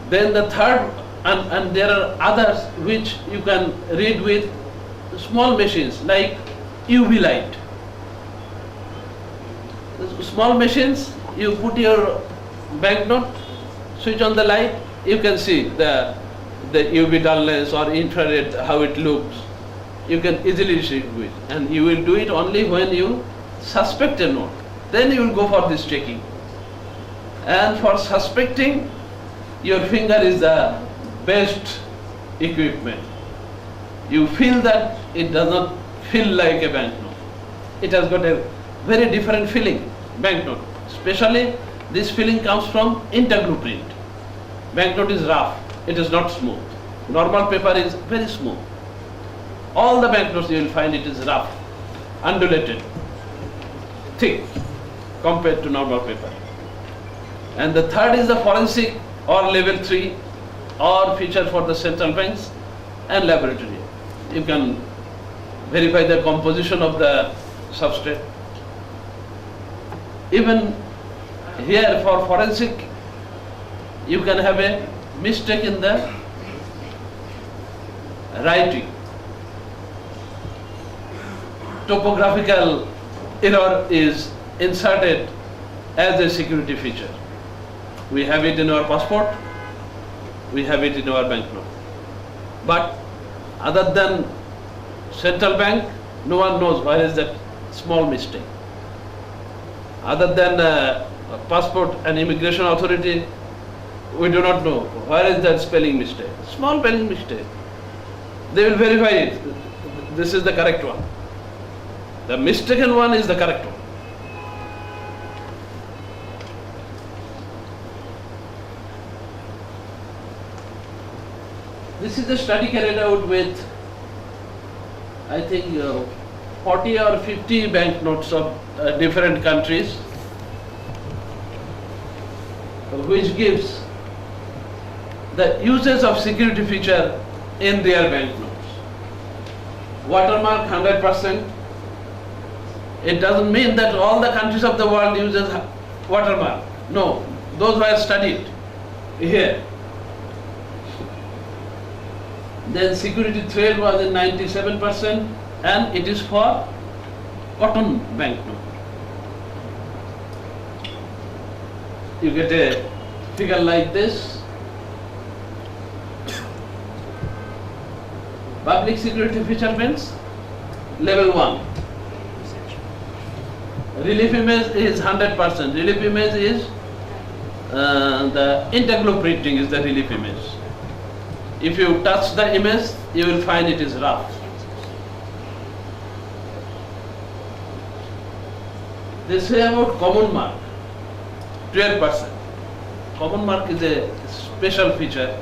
Then the third, and there are others which you can read with small machines like UV light. Small machines, you put your banknote, switch on the light, you can see the UV dullness or infrared, how it looks. You can easily see it, and you will do it only when you suspect a note. Then you will go for this checking. And for suspecting, your finger is the best equipment. You feel that it does not feel like a banknote. It has got a very different feeling, banknote. Especially this feeling comes from interglue print. Banknote is rough, it is not smooth. Normal paper is very smooth. All the banknotes you will find it is rough, undulated, thick compared to normal paper. And the third is the forensic or level 3 or feature for the central banks and laboratory. You can verify the composition of the substrate. Even here for forensic, you can have a mistake in the writing. Topographical error is inserted as a security feature. We have it in our passport, we have it in our banknote. But other than central bank, no one knows where is that small mistake. Other than passport and immigration authority, we do not know where is that spelling mistake. Small spelling mistake. They will verify it. This is the correct one. The mistaken one is the correct one. This is a study carried out with, I think, 40 or 50 banknotes of different countries, which gives the uses of security feature in their banknotes. Watermark 100%. It doesn't mean that all the countries of the world uses watermark. No, those were studied here. Then security thread was in 97%, and it is for cotton banknote. You get a figure like this. Public security feature means level 1. Relief image is 100%. Relief image is the interglue printing is the relief image. If you touch the image, you will find it is rough. They say about common mark, 12%. Common mark is a special feature.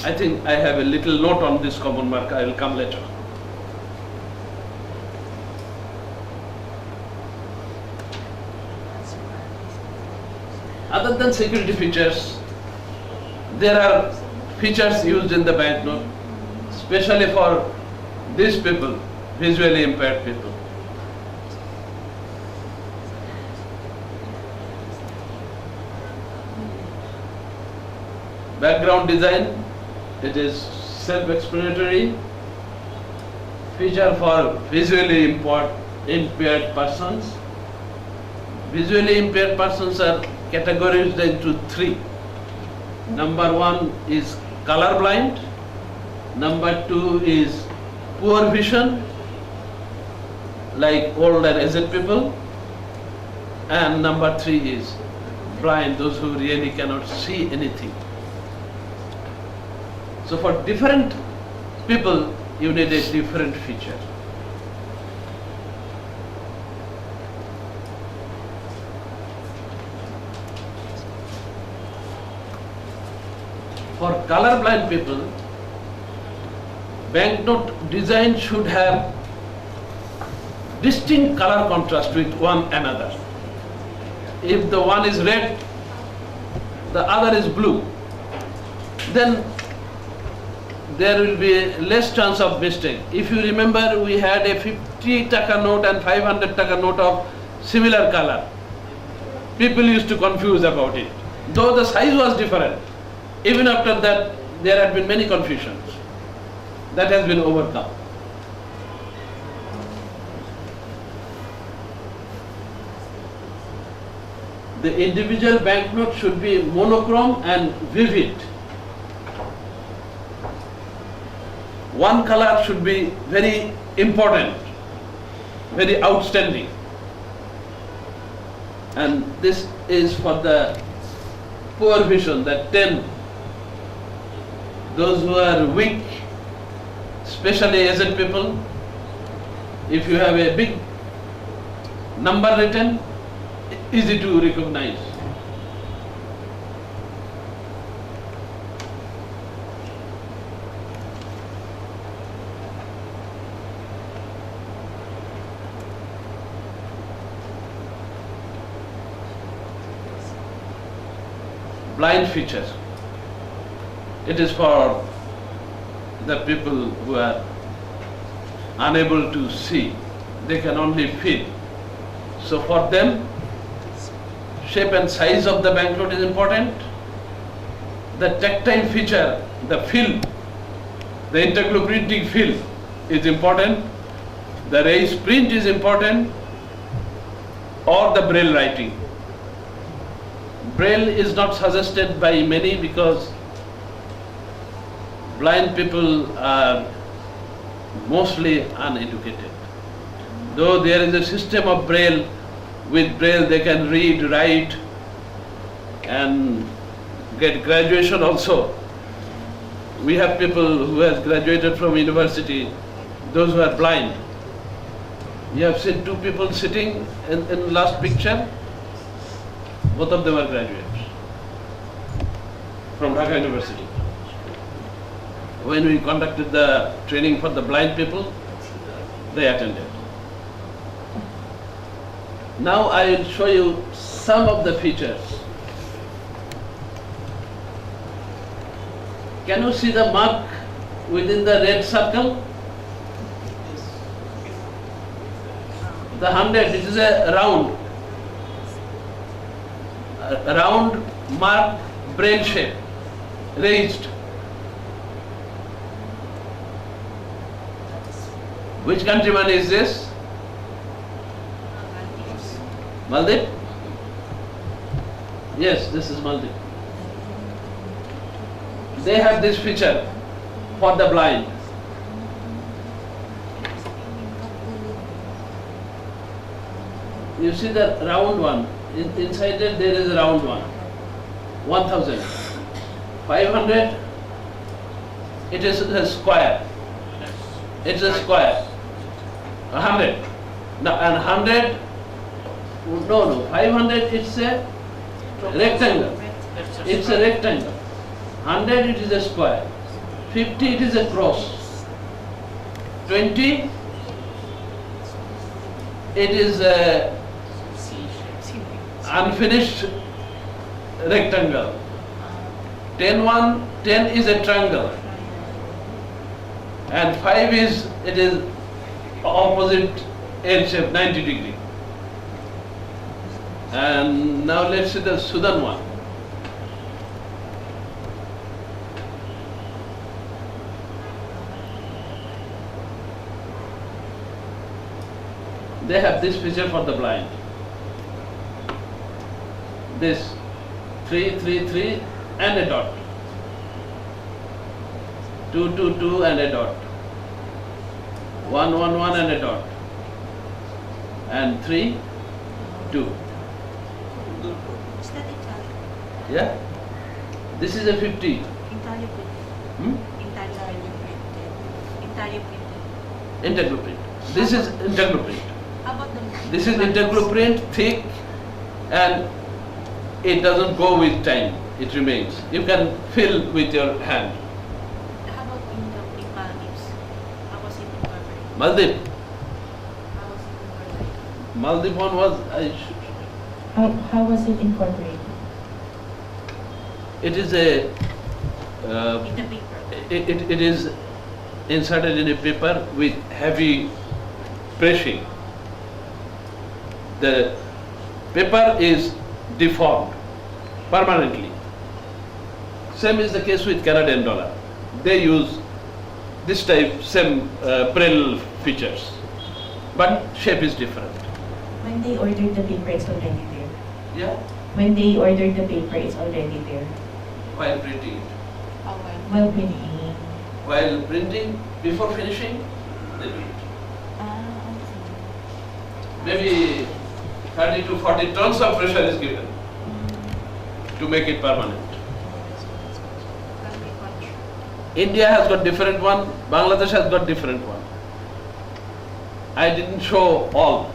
I think I have a little note on this common mark. I will come later. Other than security features, there are features used in the banknote, especially for these people, visually impaired people. Background design, it is self-explanatory. Feature for visually impaired persons. Visually impaired persons are categorized into 3. Number 1 is colorblind. Number 2 is poor vision, like old and aged people. And number 3 is blind, those who really cannot see anything. So for different people, you need a different feature. For colorblind people, banknote design should have distinct color contrast with one another. If the one is red, the other is blue, then there will be less chance of mistake. If you remember, we had a 50 taka note and 500 taka note of similar color. People used to confuse about it. Though the size was different, Even after that, there had been many confusions. That has been overcome. The individual banknote should be monochrome and vivid. One color should be very important, very outstanding. And this is for the poor vision, that 10. Those who are weak, especially aged people, if you have a big number written, easy to recognize. Blind feature. It is for the people who are unable to see. They can only feel. So for them, shape and size of the banknote is important. The tactile feature, the feel, the interglue printing feel is important. The raised print is important, or the braille writing. Braille is not suggested by many because blind people are mostly uneducated. Though there is a system of braille, with braille they can read, write and get graduation also. We have people who have graduated from university, those who are blind. You have seen two people sitting in last picture. Both of them are graduates from Dhaka University. When we conducted the training for the blind people, they attended. Now I will show you some of the features. Can you see the mark within the red circle? The 100, it is a round mark, braille shape, raised. Which countryman is this? Maldives? Yes, this is Maldives. They have this feature for the blind. You see the round one. Inside it there is a round one. 1000. 500, it is a square. It's a square. 100. Now, and 100, no, 500 it's a rectangle. It's a rectangle. 100 it is a square. 50 it is a cross. 20 it is a unfinished rectangle. 10 is a triangle. And 5 is, it is opposite L shape, 90 degree. And now let's see the Sudan one. They have this feature for the blind. This 3, 3, 3 and a dot. 2, 2, 2 and a dot. 1, 1, 1 and a dot. And 3, 2. Is that Italian? Yeah? This is a 50. Italian print. Italian print. Interglue print. This is interglue print. How about the This is interglue print, thick, and it doesn't go with time. It remains. You can fill with your hand. How about in Maldives? How was it incorporated? Maldives. How was it incorporated? Maldives one was, How was it incorporated? it is a, In the paper. it is inserted in a paper with heavy pressing. The paper is deformed permanently. Same is the case with Canadian dollar. They use this type, same Braille features, but shape is different. When they ordered the paper, it's already there. Yeah, When they ordered the paper, it's already there. while printing it. Oh, well. While printing. While printing, before finishing, they do it. I Maybe 30 to 40 tons of pressure is given to make it permanent. India has got different one, Bangladesh has got different one. I didn't show all.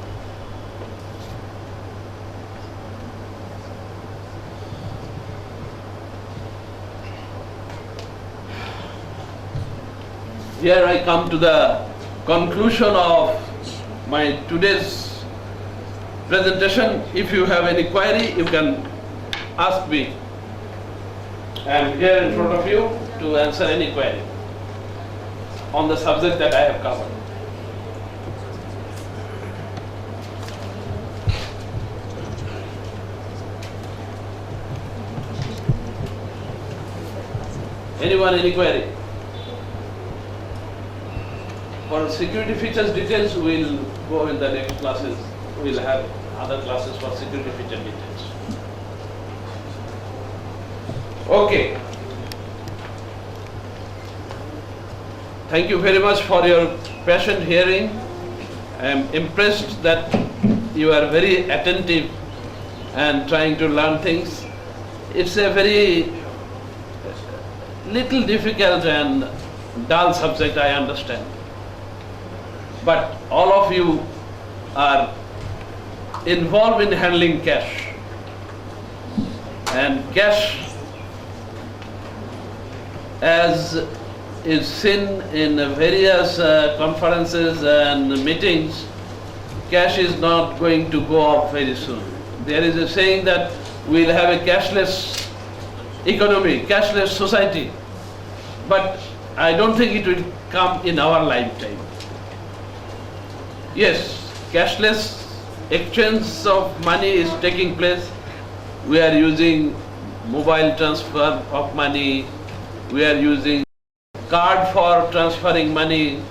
Here I come to the conclusion of my today's presentation. If you have any query, you can ask me. I am here in front of you to answer any query on the subject that I have covered. Anyone, any query? For security features details, we'll go in the next classes. We'll have other classes for security feature details. Okay. Thank you very much for your patient hearing. I am impressed that you are very attentive and trying to learn things. It's a very little difficult and dull subject, I understand. But all of you are involved in handling cash. And cash, as is seen in various conferences and meetings, cash is not going to go up very soon. There is a saying that we'll have a cashless economy, cashless society, but I don't think it will come in our lifetime. Yes, cashless exchange of money is taking place. We are using mobile transfer of money, we are using card for transferring money,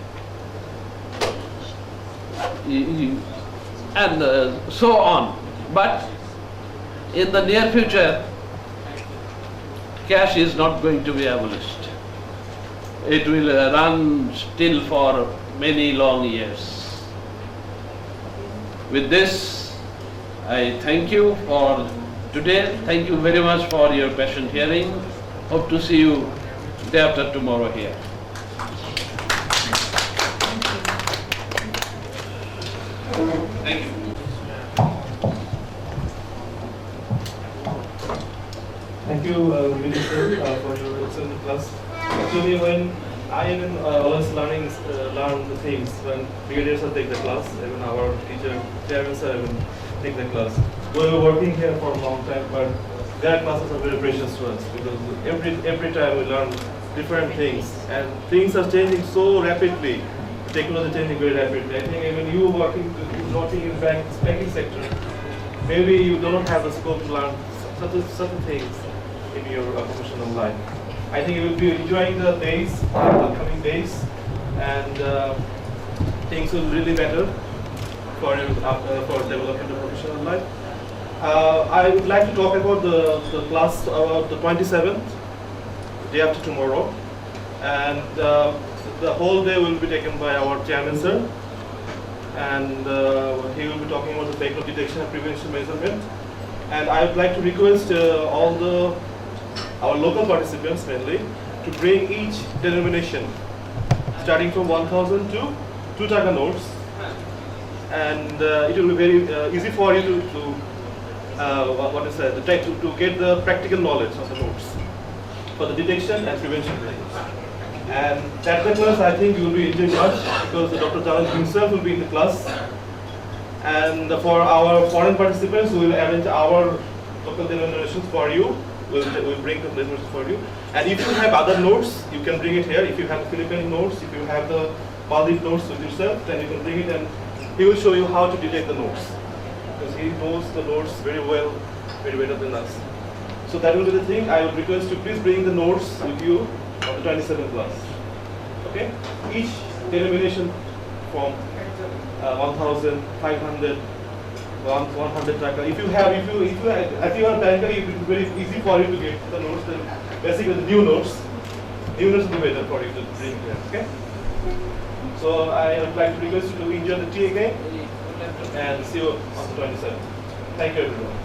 and so on. But in the near future, cash is not going to be abolished. It will run still for many long years. With this, I thank you for today. Thank you very much for your patient hearing. Hope to see you day after tomorrow here. Thank you. Thank you, Vijay sir, for your excellent class. Actually, when I even was learn the things when brigadier sir take the class, even our teacher, chairman sir, even take the class. We were working here for a long time, but their classes are very precious to us because every time we learn different things, and things are changing so rapidly. Technology changing very rapidly. I think even you working in banking sector, maybe you do not have the scope to learn certain things in your professional life. I think you will be enjoying the days, upcoming days, and things will really better for developing the professional life. I would like to talk about the class about the 27th, day after tomorrow, and the whole day will be taken by our chairman sir, and he will be talking about the banknote detection and prevention measurement. And I would like to request all our local participants mainly to bring each denomination starting from 1,000 to 2 taka notes, and it will be very easy for you to get the practical knowledge of the notes for the detection and prevention. And that the class, I think you will be enjoying much because Dr. Jalal himself will be in the class. And for our foreign participants, we will arrange our local denominations for you. We'll bring the denominations for you. And if you have other notes, you can bring it here. If you have Philippine notes, if you have the Maldives notes with yourself, then you can bring it, and he will show you how to detect the notes because he knows the notes very well, very better than us. So that will be the thing. I would request you please bring the notes with you of the 27th class. Okay? Each denomination from 1,500, 100 taka. If you are banker, it will be very easy for you to get the notes. Then basically the new notes will be better for you to bring here. Okay? So I would like to request you to enjoy the tea again and see you on the 27th. Thank you everyone.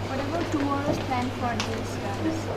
What about tomorrow's plan for this, guys?